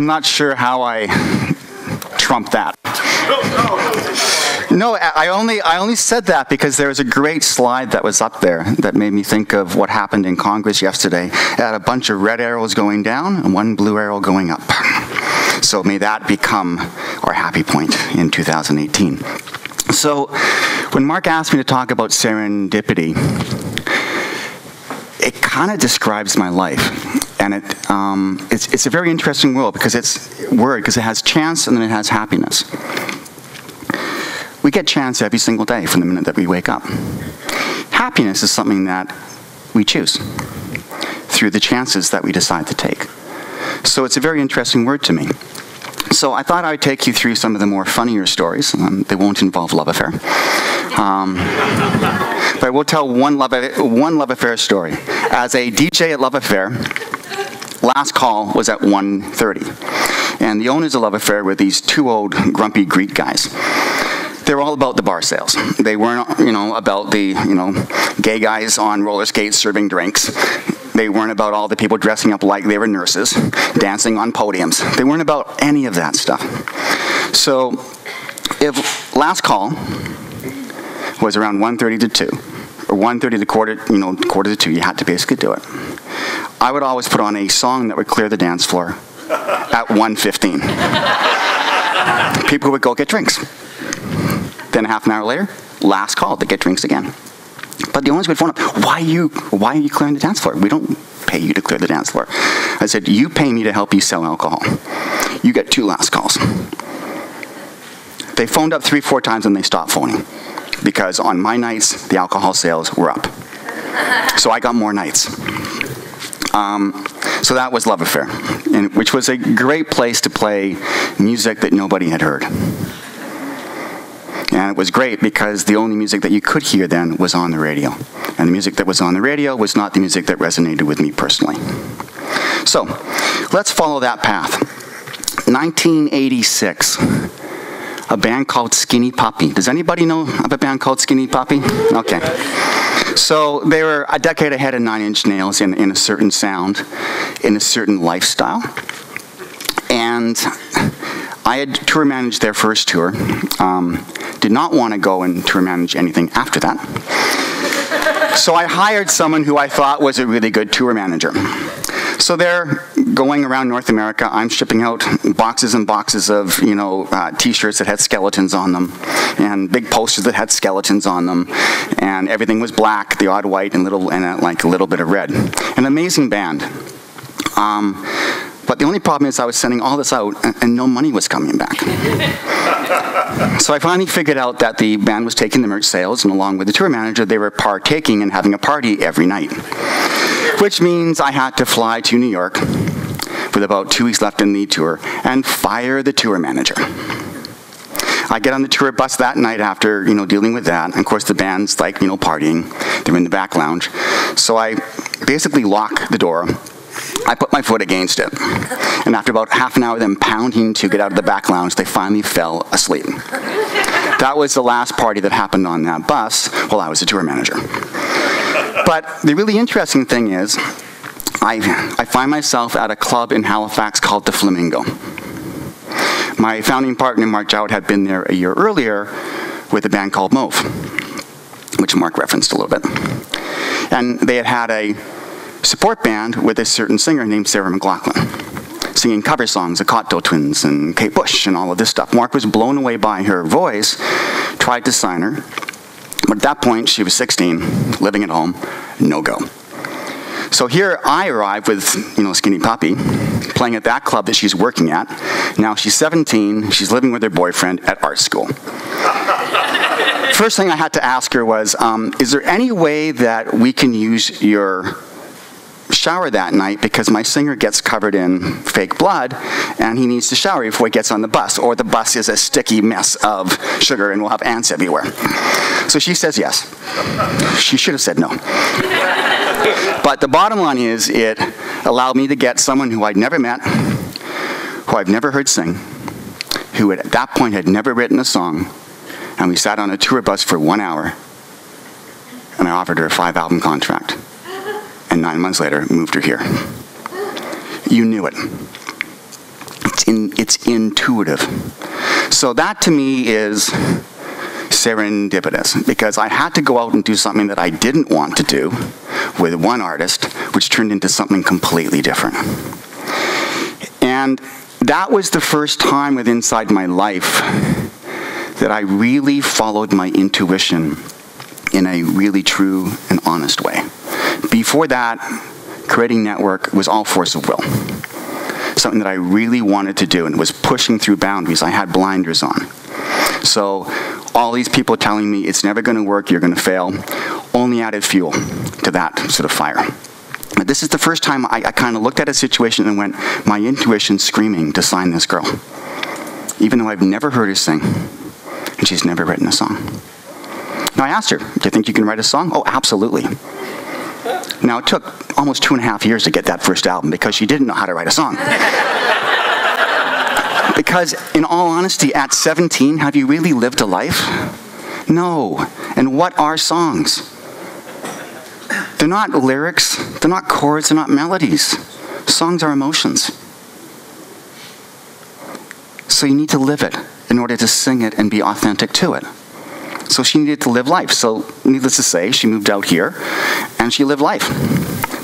I'm not sure how I trumped that. No, I only said that because there was a great slide that was up there that made me think of what happened in Congress yesterday. It had a bunch of red arrows going down and one blue arrow going up. So may that become our happy point in 2018. So when Mark asked me to talk about serendipity, it kind of describes my life. And it's a very interesting word because it has chance and then it has happiness. We get chance every single day from the minute that we wake up. Happiness is something that we choose through the chances that we decide to take. So it's a very interesting word to me. So I thought I'd take you through some of the more funnier stories. They won't involve love affair. But I will tell one love affair story. As a DJ at Love Affair, last call was at 1:30. And the owners of Love Affair were these two old grumpy Greek guys. They were all about the bar sales. They weren't, about the, gay guys on roller skates serving drinks. They weren't about all the people dressing up like they were nurses, dancing on podiums. They weren't about any of that stuff. So, if last call was around 1:30 to 2, or 1:30 to quarter to 2, you had to basically do it. I would always put on a song that would clear the dance floor at 1:15. People would go get drinks. Then half an hour later, last call to get drinks again. But the owners would phone up, why are you clearing the dance floor? We don't pay you to clear the dance floor. I said, you pay me to help you sell alcohol. You get 2 last calls. They phoned up 3-4 times and they stopped phoning. Because on my nights, the alcohol sales were up. So I got more nights. So that was Love Affair, which was a great place to play music that nobody had heard. And it was great because the only music that you could hear then was on the radio. And the music that was on the radio was not the music that resonated with me personally. So, let's follow that path. 1986, a band called Skinny Puppy. Does anybody know of a band called Skinny Puppy? Okay. So they were a decade ahead of Nine Inch Nails in a certain sound, in a certain lifestyle. And I had tour managed their first tour. Did not want to go and tour manage anything after that. So I hired someone who I thought was a really good tour manager. So they're going around North America. I'm shipping out boxes and boxes of, T-shirts that had skeletons on them, and big posters that had skeletons on them, and everything was black, the odd white, and a little bit of red. An amazing band. But the only problem is I was sending all this out and no money was coming back. So I finally figured out that the band was taking the merch sales, and along with the tour manager, they were partaking and having a party every night. Which means I had to fly to New York with about 2 weeks left in the tour and fire the tour manager. I get on the tour bus that night after, dealing with that. And of course, the band's partying. They're in the back lounge. So I basically lock the door. I put my foot against it. And after about half an hour of them pounding to get out of the back lounge, they finally fell asleep. That was the last party that happened on that bus while I was the tour manager. But the really interesting thing is, I find myself at a club in Halifax called the Flamingo. My founding partner, Mark Jowett, had been there a year earlier with a band called Mauve, which Mark referenced a little bit. And they had a support band with a certain singer named Sarah McLachlan, singing cover songs, the Cotto Twins and Kate Bush and all of this stuff. Mark was blown away by her voice, tried to sign her, but at that point she was 16, living at home, no go. So here I arrive with, Skinny Puppy, playing at that club that she's working at. Now she's 17, she's living with her boyfriend at art school. First thing I had to ask her was, is there any way that we can use your shower that night, because my singer gets covered in fake blood and he needs to shower before he gets on the bus, or the bus is a sticky mess of sugar and we'll have ants everywhere. So she says yes. She should have said no. But the bottom line is, it allowed me to get someone who I'd never met, who I've never heard sing, who at that point had never written a song, and we sat on a tour bus for 1 hour, and I offered her a 5-album contract. And 9 months later, moved her here. You knew it. It's intuitive. So that to me is serendipitous, because I had to go out and do something that I didn't want to do with one artist, which turned into something completely different. And that was the first time inside my life that I really followed my intuition in a really true and honest way. Before that, creating network was all force of will. Something that I really wanted to do and was pushing through boundaries. I had blinders on. So all these people telling me it's never going to work, you're going to fail, only added fuel to that sort of fire. But this is the first time I kind of looked at a situation and went, my intuition's screaming to sign this girl. Even though I've never heard her sing, and she's never written a song. Now I asked her, do you think you can write a song? Oh, absolutely. Now it took almost 2.5 years to get that first album because she didn't know how to write a song. Because in all honesty, at 17, have you really lived a life? No. And what are songs? They're not lyrics, they're not chords, they're not melodies. Songs are emotions. So you need to live it in order to sing it and be authentic to it. So she needed to live life. So needless to say, she moved out here and she lived life.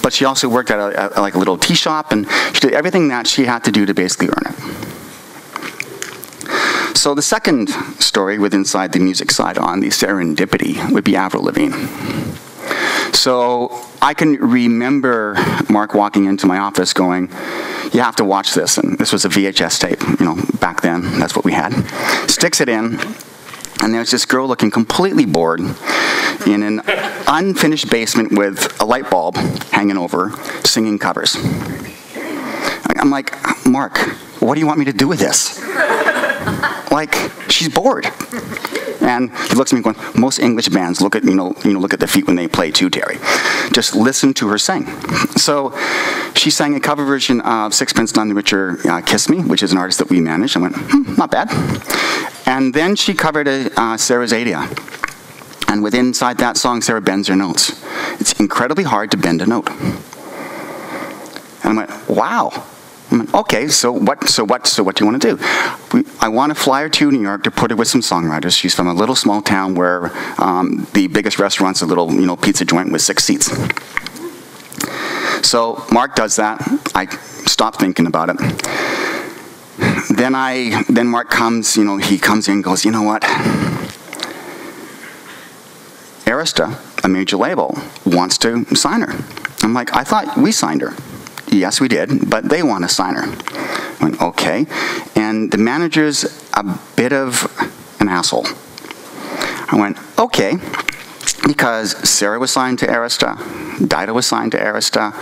But she also worked at a little tea shop, and she did everything that she had to do to basically earn it. So the second story with inside the music side on the serendipity would be Avril Lavigne. So I can remember Mark walking into my office going, you have to watch this. And this was a VHS tape, back then, that's what we had. Sticks it in, and there's this girl looking completely bored in an unfinished basement with a light bulb hanging over, singing covers. I'm like, Mark, what do you want me to do with this? Like, she's bored. And he looks at me going, most English bands look at the feet when they play too, Terry. Just listen to her sing. So she sang a cover version of Sixpence None the Richer, Kiss Me, which is an artist that we managed. I went, not bad. And then she covered Sarah's Adia. And inside that song, Sarah bends her notes. It's incredibly hard to bend a note. And I went, wow. I went, okay, so what do you want to do? I want to fly her to New York to put her with some songwriters. She's from a little small town where the biggest restaurant's a little pizza joint with 6 seats. So Mark does that. I stopped thinking about it. Then Mark comes, he comes in and goes, you know what? Arista, a major label, wants to sign her. I'm like, I thought we signed her. Yes, we did, but they want to sign her. I went, okay. And the manager's a bit of an asshole. I went, okay, because Sarah was signed to Arista, Dido was signed to Arista.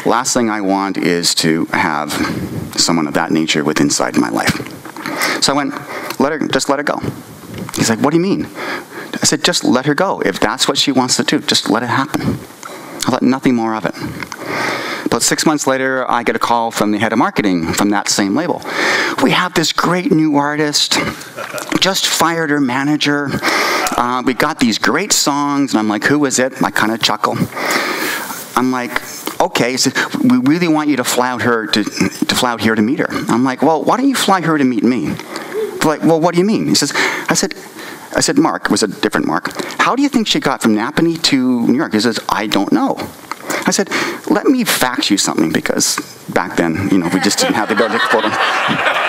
Last thing I want is to have someone of that nature inside my life. So I went, just let her go. He's like, what do you mean? I said, just let her go. If that's what she wants to do, just let it happen. I thought nothing more of it. About 6 months later, I get a call from the head of marketing from that same label. We have this great new artist, just fired her manager. We got these great songs, and I'm like, who is it? I kind of chuckle. I'm like, okay. He said, we really want you to fly out here to meet her. I'm like, well, why don't you fly her to meet me? They're like, well, what do you mean? He says, I said, Mark, it was a different Mark. How do you think she got from Napanee to New York? He says, I don't know. I said, let me fax you something, because back then, we just didn't have the ability to quote him.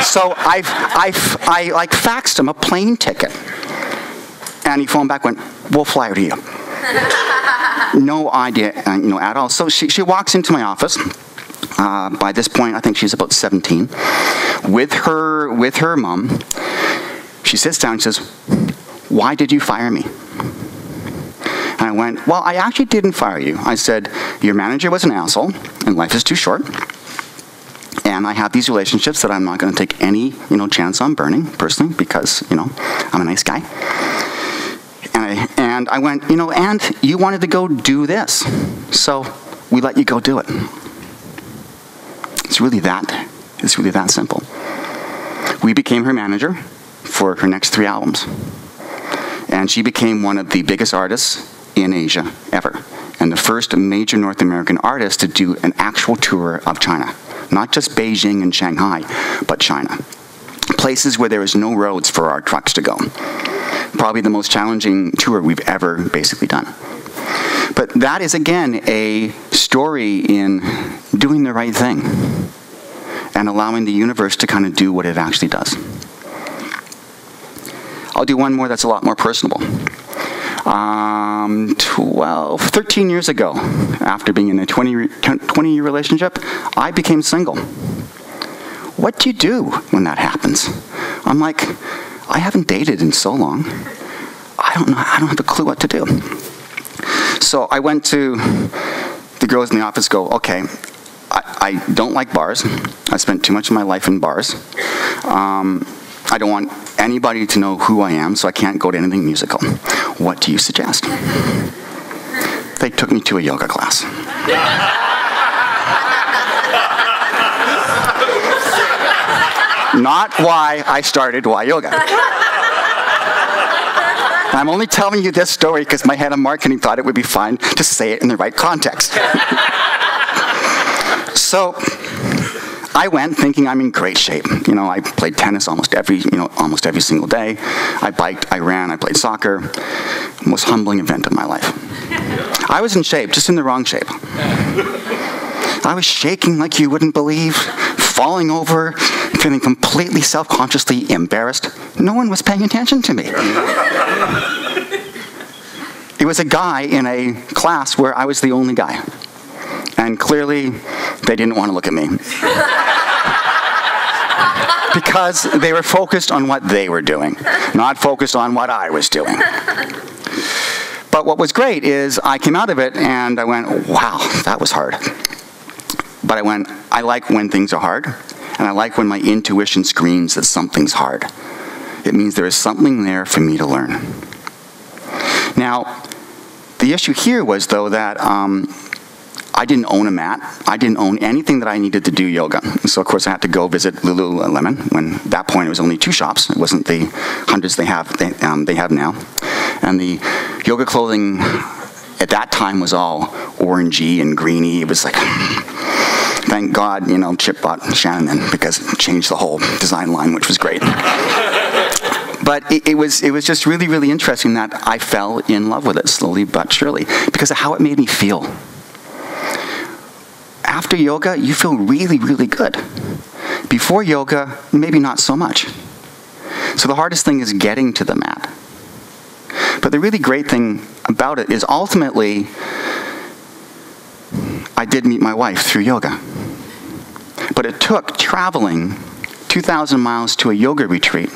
So I faxed him a plane ticket. And he phoned back, went, we'll fly her to you. No idea, at all. So she walks into my office. By this point, I think she's about 17. With her mom. She sits down and says, why did you fire me? And I went, well, I actually didn't fire you. I said, your manager was an asshole, and life is too short. And I have these relationships that I'm not going to take any, chance on burning, personally, because, I'm a nice guy. And I went, and you wanted to go do this. So we let you go do it. It's really that simple. We became her manager for her next 3 albums. And she became one of the biggest artists in Asia ever, and the first major North American artist to do an actual tour of China Not just Beijing and Shanghai, but China. Places where there is no roads for our trucks to go. Probably the most challenging tour we've ever basically done. But that is, again, a story in doing the right thing and allowing the universe to kind of do what it actually does. I'll do one more that's a lot more personable. 13 years ago, after being in a 20-year relationship, I became single. What do you do when that happens? I'm like, I haven't dated in so long. I don't have a clue what to do. So I went to the girls in the office, okay, I don't like bars. I spent too much of my life in bars. I don't want anybody to know who I am, so I can't go to anything musical. What do you suggest? They took me to a yoga class. Not why I started Y Yoga. I'm only telling you this story because my head of marketing thought it would be fun to say it in the right context. So I went thinking I'm in great shape. I played tennis almost every single day. I biked, I ran, I played soccer. Most humbling event of my life. I was in shape, just in the wrong shape. I was shaking like you wouldn't believe, falling over, feeling completely self-consciously embarrassed. No one was paying attention to me. It was a guy in a class where I was the only guy. And clearly, they didn't want to look at me. Because they were focused on what they were doing, not focused on what I was doing. But what was great is I came out of it and I went, wow, that was hard. But I went, I like when things are hard, and I like when my intuition screams that something's hard. It means there is something there for me to learn. Now, the issue here was, though, that I didn't own a mat. I didn't own anything that I needed to do yoga. So, of course, I had to go visit Lululemon. When at that point, it was only 2 shops. It wasn't the hundreds they have now. And the yoga clothing at that time was all orangey and greeny. It was like, thank God, Chip bought Shannon in because it changed the whole design line, which was great. But it was just really, really interesting that I fell in love with it slowly but surely because of how it made me feel. After yoga, you feel really, really good. Before yoga, maybe not so much. So the hardest thing is getting to the mat. But the really great thing about it is ultimately, I did meet my wife through yoga. But it took traveling 2,000 miles to a yoga retreat,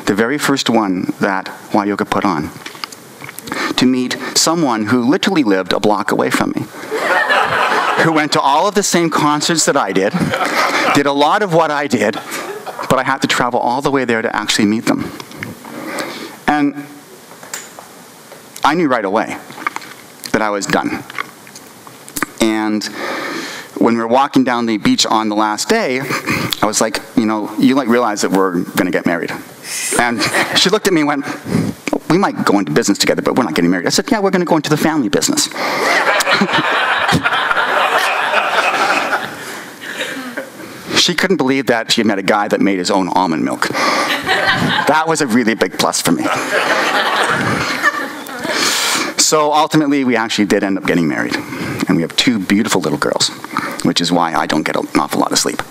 the very first one that Y Yoga put on, to meet someone who literally lived a block away from me. Who went to all of the same concerts that I did a lot of what I did, but I had to travel all the way there to actually meet them. And I knew right away that I was done. And when we were walking down the beach on the last day, I was like, you realize that we're going to get married. And she looked at me and went, we might go into business together, but we're not getting married. I said, yeah, we're going to go into the family business. She couldn't believe that she had met a guy that made his own almond milk. That was a really big plus for me. So ultimately, we actually did end up getting married. And we have 2 beautiful little girls, which is why I don't get an awful lot of sleep.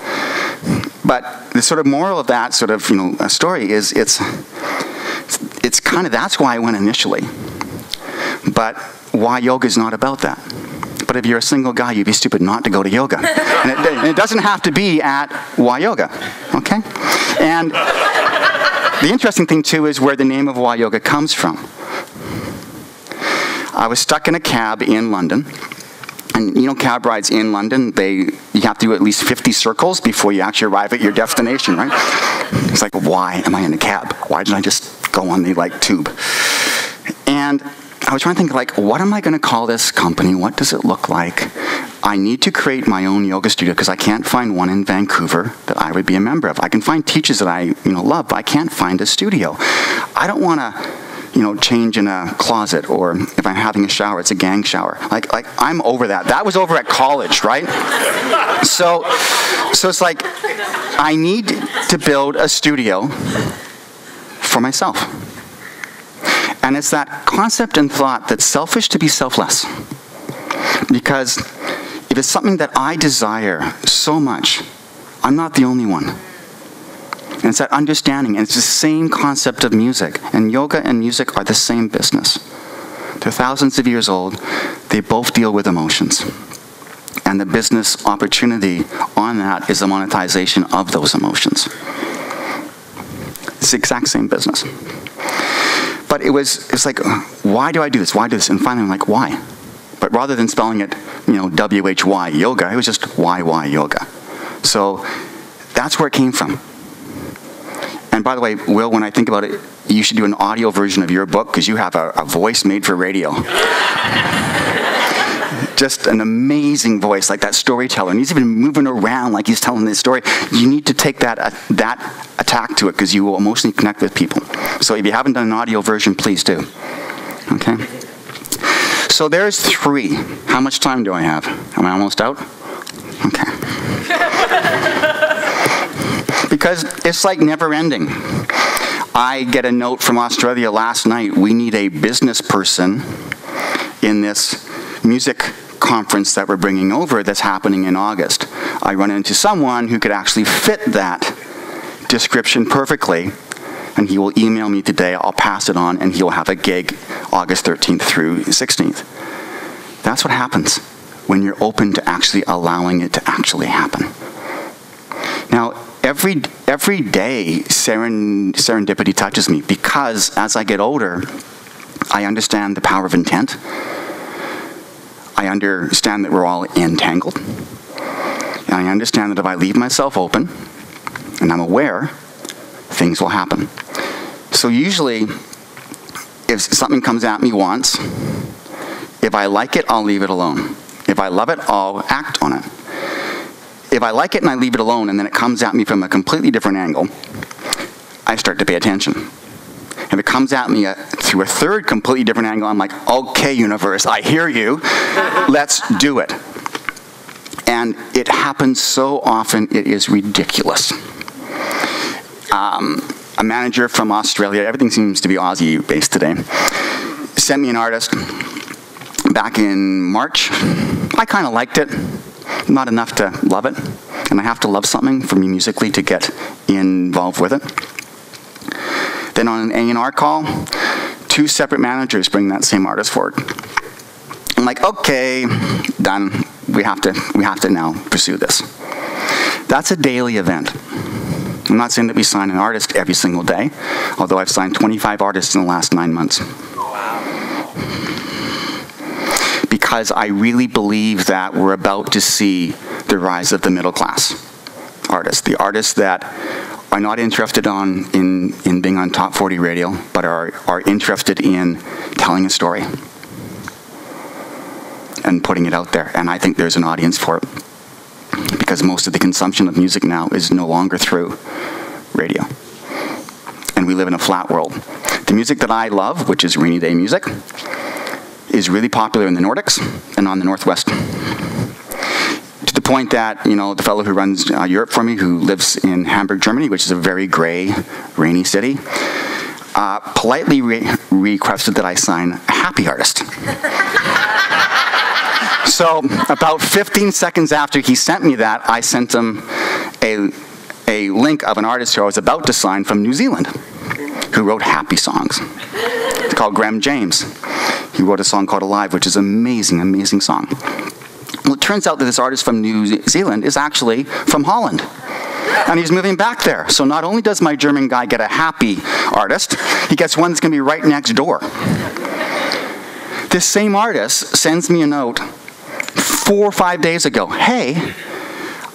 But the sort of moral of that sort of, story is it's kind of, that's why I went initially. But Y Yoga is not about that. But if you're a single guy, you'd be stupid not to go to yoga. And it doesn't have to be at Y Yoga, okay? And the interesting thing, too, is where the name of Y Yoga comes from. I was stuck in a cab in London. And cab rides in London, you have to do at least 50 circles before you actually arrive at your destination, right? It's like, why am I in a cab? Why didn't I just go on the, tube? And I was trying to think, what am I going to call this company? What does it look like? I need to create my own yoga studio because I can't find one in Vancouver that I would be a member of. I can find teachers that I love, but I can't find a studio. I don't want to change in a closet, or if I'm having a shower, it's a gang shower. Like I'm over that. That was over at college, right? So it's like, I need to build a studio for myself. And it's that concept and thought that's selfish to be selfless. Because if it's something that I desire so much, I'm not the only one. And it's that understanding, and it's the same concept of music. And yoga and music are the same business. They're thousands of years old. They both deal with emotions. And the business opportunity on that is the monetization of those emotions. It's the exact same business. But it's like, why do I do this? Why do this? And finally I'm like, why? But rather than spelling it, W-H-Y, yoga, it was just Y-Y, yoga. So that's where it came from. And by the way, Will, when I think about it, you should do an audio version of your book, because you have a voice made for radio. Just an amazing voice, like that storyteller. And he's even moving around like he's telling this story. You need to take that attack to it, because you will emotionally connect with people. So if you haven't done an audio version, please do. Okay? So there's 3. How much time do I have? Am I almost out? Okay. Because it's like never ending. I get a note from Australia last night. We need a business person in this music conference that we're bringing over that's happening in August. I run into someone who could actually fit that description perfectly, and he will email me today. I'll pass it on, and he'll have a gig August 13th through 16th. That's what happens when you're open to actually allowing it to actually happen. Now, every day, serendipity touches me, because as I get older, I understand the power of intent. I understand that we're all entangled. And I understand that if I leave myself open, and I'm aware, things will happen. So usually, if something comes at me once, if I like it, I'll leave it alone. If I love it, I'll act on it. If I like it and I leave it alone, and then it comes at me from a completely different angle, I start to pay attention. If it comes at me through a third completely different angle, I'm like, okay, universe, I hear you. Let's do it. And it happens so often, it is ridiculous. A manager from Australia, everything seems to be Aussie-based today, sent me an artist back in March. I kind of liked it. Not enough to love it. And I have to love something for me musically to get involved with it. Then on an A&R call, 2 separate managers bring that same artist forward. I'm like, okay, done. We have to now pursue this. That's a daily event. I'm not saying that we sign an artist every single day, although I've signed 25 artists in the last 9 months. Because I really believe that we're about to see the rise of the middle class artists. The artists that are not interested in being on top 40 radio, but are interested in telling a story and putting it out there. And I think there's an audience for it, because most of the consumption of music now is no longer through radio. And we live in a flat world. The music that I love, which is rainy day music, is really popular in the Nordics and on the Northwest. To the point that, the fellow who runs Europe for me, who lives in Hamburg, Germany, which is a very gray, rainy city, politely requested that I sign a happy artist. So about 15 seconds after he sent me that, I sent him a link of an artist who I was about to sign from New Zealand, who wrote happy songs. It's called Graham James. He wrote a song called Alive, which is an amazing, amazing song. Well, it turns out that this artist from New Zealand is actually from Holland. And he's moving back there. So not only does my German guy get a happy artist, he gets one that's going to be right next door. This same artist sends me a note 4 or 5 days ago. Hey,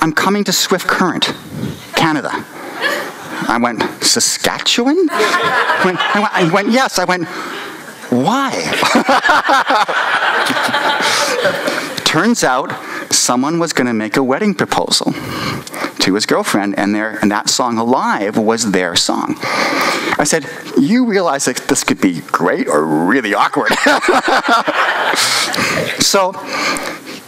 I'm coming to Swift Current, Canada. I went, Saskatchewan? I went, yes. I went, why? Turns out someone was going to make a wedding proposal to his girlfriend, and that song Alive was their song. I said, you realize that this could be great or really awkward. So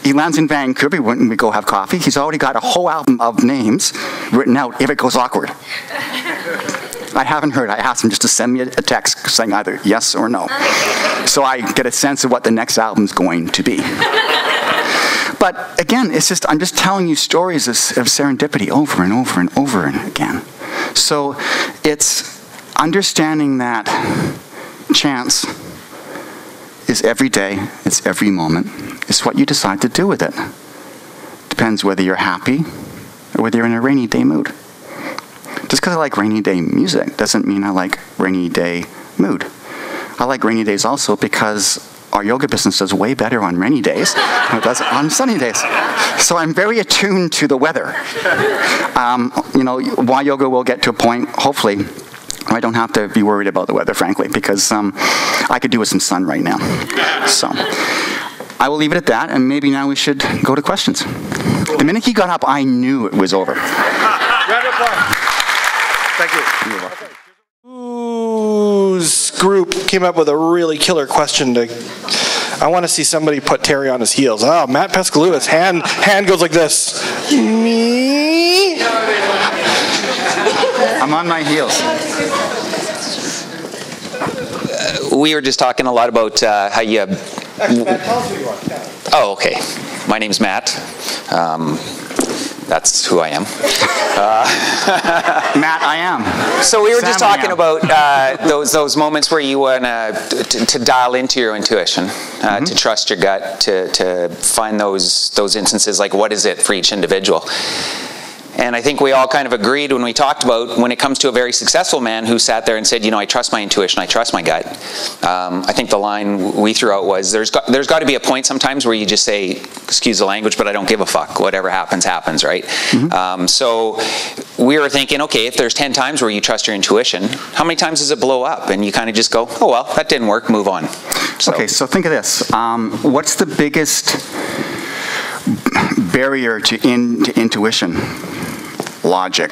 he lands in Vancouver when we go have coffee. He's already got a whole album of names written out if it goes awkward. I haven't heard. I asked him just to send me a text saying either yes or no. So I get a sense of what the next album's going to be. But again, I'm just telling you stories of serendipity over and over and over again. So it's understanding that chance is every day, it's every moment. It's what you decide to do with it. Depends whether you're happy or whether you're in a rainy day mood. Just because I like rainy day music doesn't mean I like rainy day mood. I like rainy days also because our yoga business does way better on rainy days than it does on sunny days. So I'm very attuned to the weather. Y yoga will get to a point, hopefully, I don't have to be worried about the weather, frankly, because I could do with some sun right now. So I will leave it at that, and maybe now we should go to questions. The minute he got up, I knew it was over. Round of applause. Thank you. You're welcome. Whose group came up with a really killer question I want to see somebody put Terry on his heels. Oh, Matt Pescalua's hand goes like this. Me? I'm on my heels. We were just talking a lot about how you... Actually, Matt, tell us who you are. Yeah. Oh, okay. My name's Matt. That's who I am. Matt, I am. So we were just Sam, talking about those moments where you want to dial into your intuition, to trust your gut, to find those instances, like what is it for each individual. And I think we all kind of agreed when we talked about when it comes to a very successful man who sat there and said, I trust my intuition, I trust my gut. I think the line we threw out was, there's got to be a point sometimes where you just say, excuse the language, but I don't give a fuck. Whatever happens, happens, right? So we were thinking, okay, if there's 10 times where you trust your intuition, how many times does it blow up? And you kind of just go, oh, well, that didn't work, move on. Okay, so think of this. What's the biggest barrier to intuition? Logic.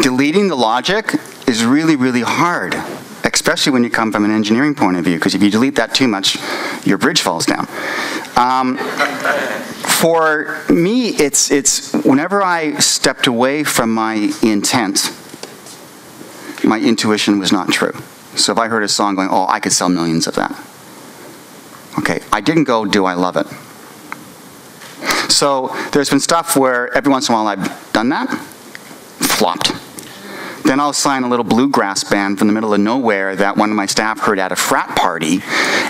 Deleting the logic is really, really hard, especially when you come from an engineering point of view, because if you delete that too much, your bridge falls down. For me, it's whenever I stepped away from my intent, my intuition was not true. So if I heard a song going, oh, I could sell millions of that. Okay, I didn't go, do I love it? So there's been stuff where every once in a while I've done that, flopped. Then I'll sign a little bluegrass band from the middle of nowhere that one of my staff heard at a frat party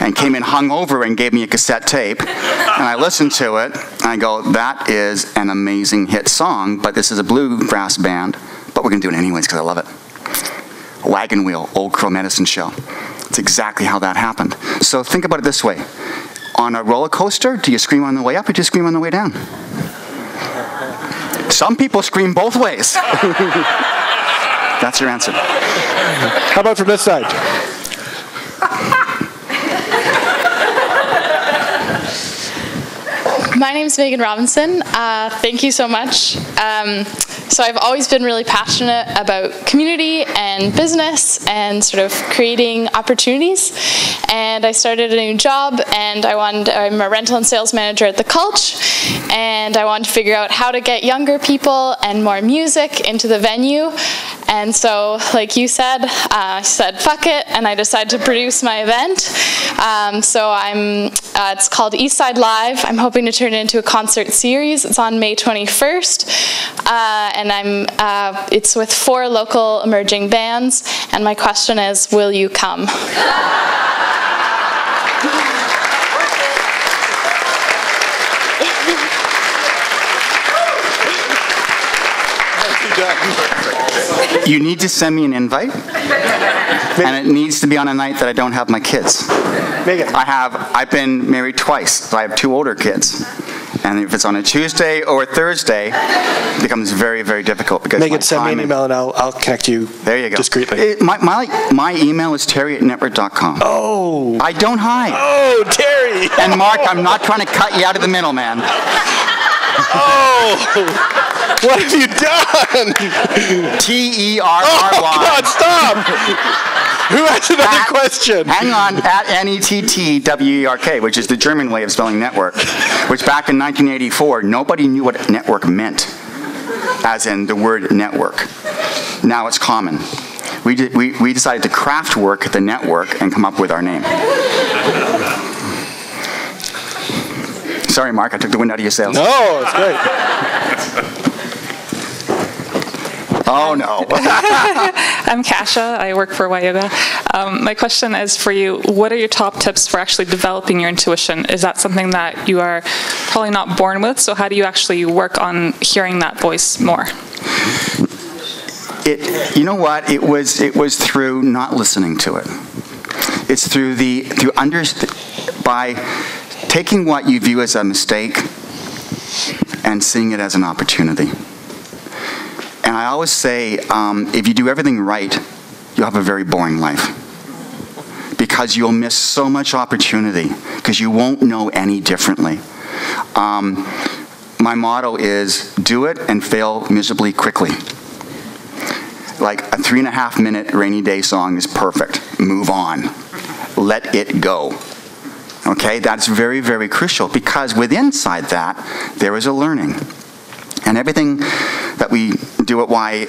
and came in hungover and gave me a cassette tape. And I listened to it and I go, that is an amazing hit song, but this is a bluegrass band, but we're going to do it anyways because I love it. Wagon Wheel, Old Crow Medicine Show. It's exactly how that happened. So think about it this way. On a roller coaster, do you scream on the way up or do you scream on the way down? Some people scream both ways. That's your answer. How about from this side? My name is Megan Robinson. Thank you so much. So I've always been really passionate about community and business and sort of creating opportunities. And I started a new job, and I'm a rental and sales manager at the Culch, and I wanted to figure out how to get younger people and more music into the venue. And so, like you said, I said fuck it, and I decided to produce my event. So it's called Eastside Live. I'm hoping to turn it into a concert series. It's on May 21st, and it's with 4 local emerging bands. And my question is, will you come? You need to send me an invite, and it needs to be on a night that I don't have my kids. Megan. I've been married twice, so I have 2 older kids. And if it's on a Tuesday or a Thursday, it becomes very, very difficult. Because Megan, send me an email and I'll connect you discreetly. My email is terry@network.com. Oh. I don't hide. Oh, Terry. And Mark, I'm not trying to cut you out of the middle, man. Oh! What have you done? T-E-R-R-Y. Oh, God, stop! Who has another question? Hang on, at N-E-T-T-W-E-R-K, which is the German way of spelling network, which back in 1984, nobody knew what network meant, as in the word network. Now it's common. We decided to craft work the network and come up with our name. Sorry, Mark, I took the wind out of your sails. No, it's great. Oh, no. I'm Kasha. I work for Yoga. My question is for you, what are your top tips for actually developing your intuition? Is that something that you are probably not born with? So how do you actually work on hearing that voice more? You know what? It was through not listening to it. It's by taking what you view as a mistake and seeing it as an opportunity. And I always say, if you do everything right, you'll have a very boring life. Because you'll miss so much opportunity, because you won't know any differently. My motto is, do it and fail miserably quickly. Like a 3.5-minute rainy day song is perfect. Move on. Let it go. Okay, that's very, very crucial, because within that, there is a learning. And everything that we do at Y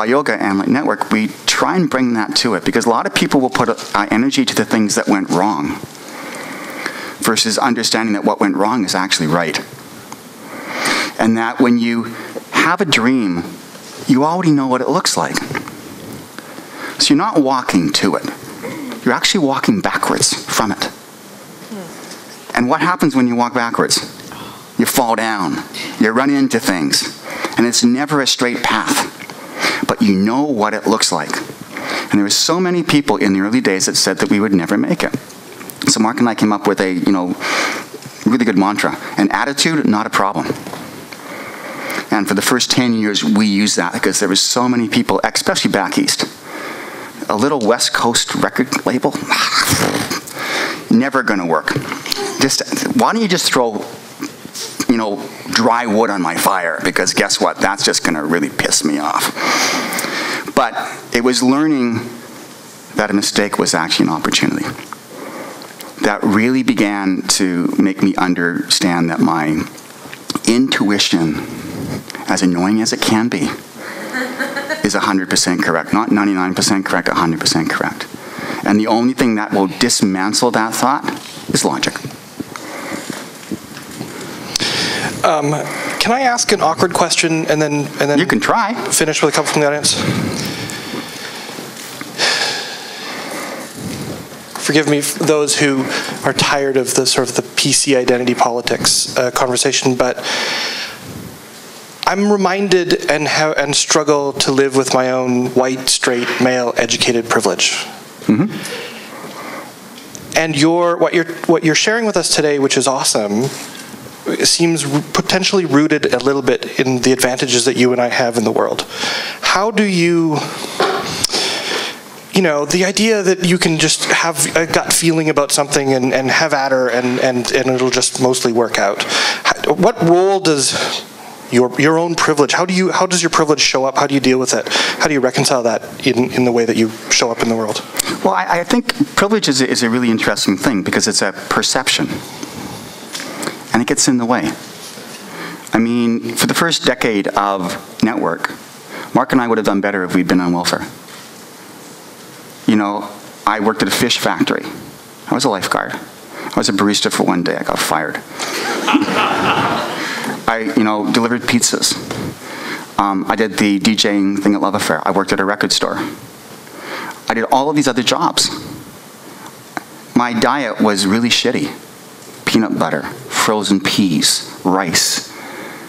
Yoga and Network, we try and bring that to it, because a lot of people will put energy to the things that went wrong versus understanding that what went wrong is actually right. And that when you have a dream, you already know what it looks like. So you're not walking to it. You're actually walking backwards from it. And what happens when you walk backwards? You fall down. You run into things. And it's never a straight path. But you know what it looks like. And there were so many people in the early days that said that we would never make it. So Mark and I came up with a, really good mantra. An attitude, not a problem. And for the first 10 years, we used that because there were so many people, especially back east. A little West Coast record label, never going to work. Why don't you just throw, dry wood on my fire? Because guess what? That's just going to really piss me off. But it was learning that a mistake was actually an opportunity. That really began to make me understand that my intuition, as annoying as it can be, is 100% correct. Not 99% correct, 100% correct. And the only thing that will dismantle that thought is logic. Can I ask an awkward question and then you can try. Finish with a couple from the audience? Forgive me, those who are tired of the sort of the PC identity politics conversation, but I'm reminded and struggle to live with my own white, straight, male, educated privilege. Mm-hmm. And what you're sharing with us today, which is awesome, seems potentially rooted a little bit in the advantages that you and I have in the world. How do you, the idea that you can just have a gut feeling about something and have at her and it'll just mostly work out. What role does your own privilege, how does your privilege show up? How do you deal with it? How do you reconcile that in the way that you show up in the world? Well, I think privilege is a really interesting thing because it's a perception. And it gets in the way. I mean, for the first decade of Network, Mark and I would have done better if we'd been on welfare. I worked at a fish factory. I was a lifeguard. I was a barista for one day. I got fired. I, delivered pizzas. I did the DJing thing at Love Affair. I worked at a record store. I did all of these other jobs. My diet was really shitty. Peanut butter, frozen peas, rice.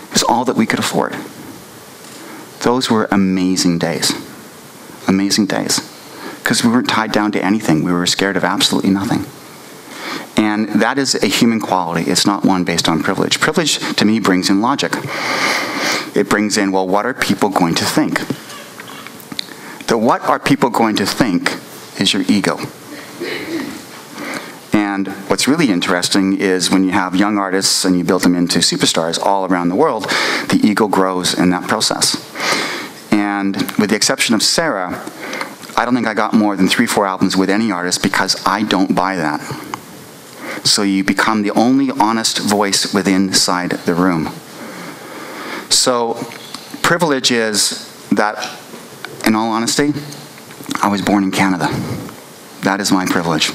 It was all that we could afford. Those were amazing days. Amazing days. Because we weren't tied down to anything. We were scared of absolutely nothing. And that is a human quality. It's not one based on privilege. Privilege, to me, brings in logic. It brings in, well, what are people going to think? The what are people going to think is your ego. And And what's really interesting is when you have young artists and you build them into superstars all around the world, the ego grows in that process. And with the exception of Sarah, I don't think I got more than 3-4 albums with any artist because I don't buy that. So you become the only honest voice within inside the room. So privilege is that, in all honesty, I was born in Canada. That is my privilege.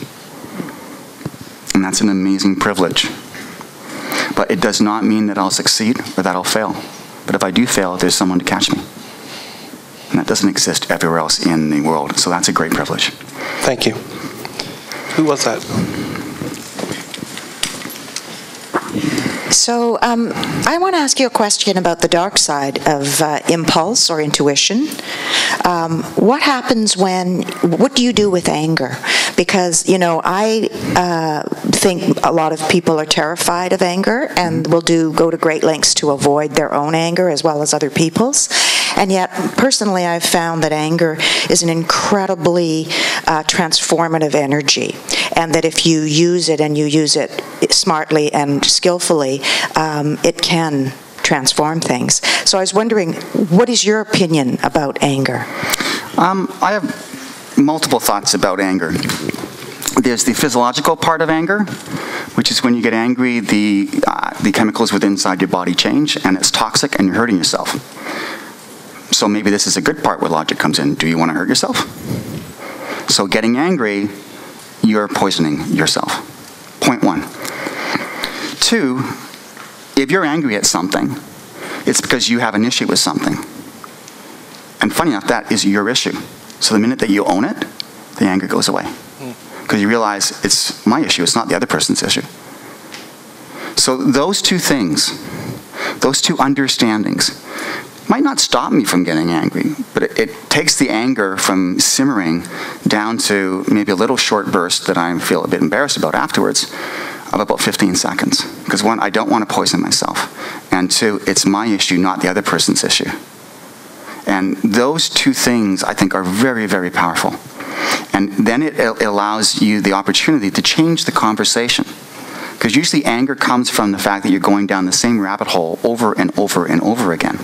And that's an amazing privilege. But it does not mean that I'll succeed or that I'll fail. But if I do fail, there's someone to catch me. And that doesn't exist everywhere else in the world. So that's a great privilege. Thank you. Who was that? So I want to ask you a question about the dark side of impulse or intuition. What happens what do you do with anger? Because, I think a lot of people are terrified of anger and will go to great lengths to avoid their own anger as well as other people's. And yet, personally, I've found that anger is an incredibly transformative energy, and that if you use it and you use it smartly and skillfully, it can transform things. So I was wondering, what is your opinion about anger? I have multiple thoughts about anger. There's the physiological part of anger, which is when you get angry, the chemicals within inside your body change, and it's toxic, and you're hurting yourself. So maybe this is a good part where logic comes in. Do you want to hurt yourself? So getting angry, you're poisoning yourself. Point 1. 2, if you're angry at something, it's because you have an issue with something. And funny enough, that is your issue. So the minute that you own it, the anger goes away. Because you realize it's my issue, it's not the other person's issue. So those two things, those two understandings, might not stop me from getting angry, but it takes the anger from simmering down to maybe a little short burst that I feel a bit embarrassed about afterwards, of about 15 seconds. Because 1, I don't want to poison myself. And 2, it's my issue, not the other person's issue. And those two things, I think, are very, very powerful. And then it allows you the opportunity to change the conversation. Because usually anger comes from the fact that you're going down the same rabbit hole over and over and over again.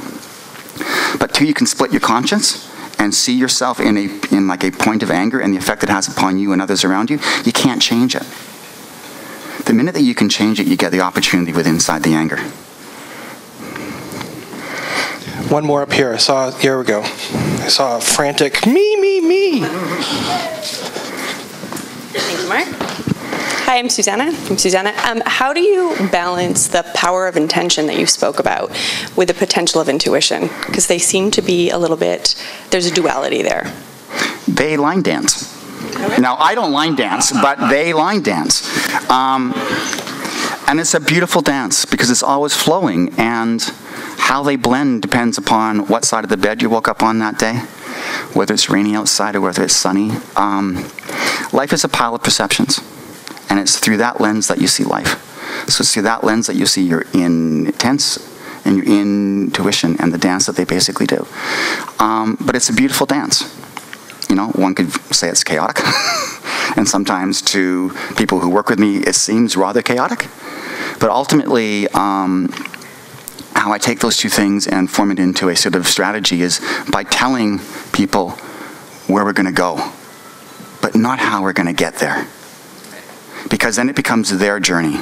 But 2, you can split your conscience and see yourself in like a point of anger and the effect it has upon you and others around you. You can't change it. The minute that you can change it, you get the opportunity with inside the anger. One more up here. Here we go. I saw a frantic, me. Thank you, Mark. Hi, I'm Susanna. How do you balance the power of intention that you spoke about with the potential of intuition? Because they seem to be a little bit, there's a duality there. They line dance. Now, I don't line dance, but they line dance. And it's a beautiful dance because it's always flowing, and how they blend depends upon what side of the bed you woke up on that day, whether it's rainy outside or whether it's sunny. Life is a pile of perceptions, and it's through that lens that you see life. So it's through that lens that you see your intents and your intuition and the dance that they basically do. But it's a beautiful dance. One could say it's chaotic. And sometimes to people who work with me, it seems rather chaotic. But ultimately, how I take those two things and form it into a sort of strategy is by telling people where we're going to go, but not how we're going to get there. Because then it becomes their journey.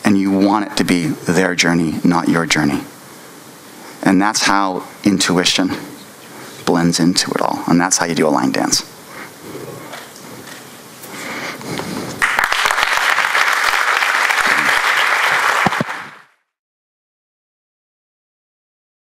And you want it to be their journey, not your journey. And that's how intuition blends into it all. And that's how you do a line dance.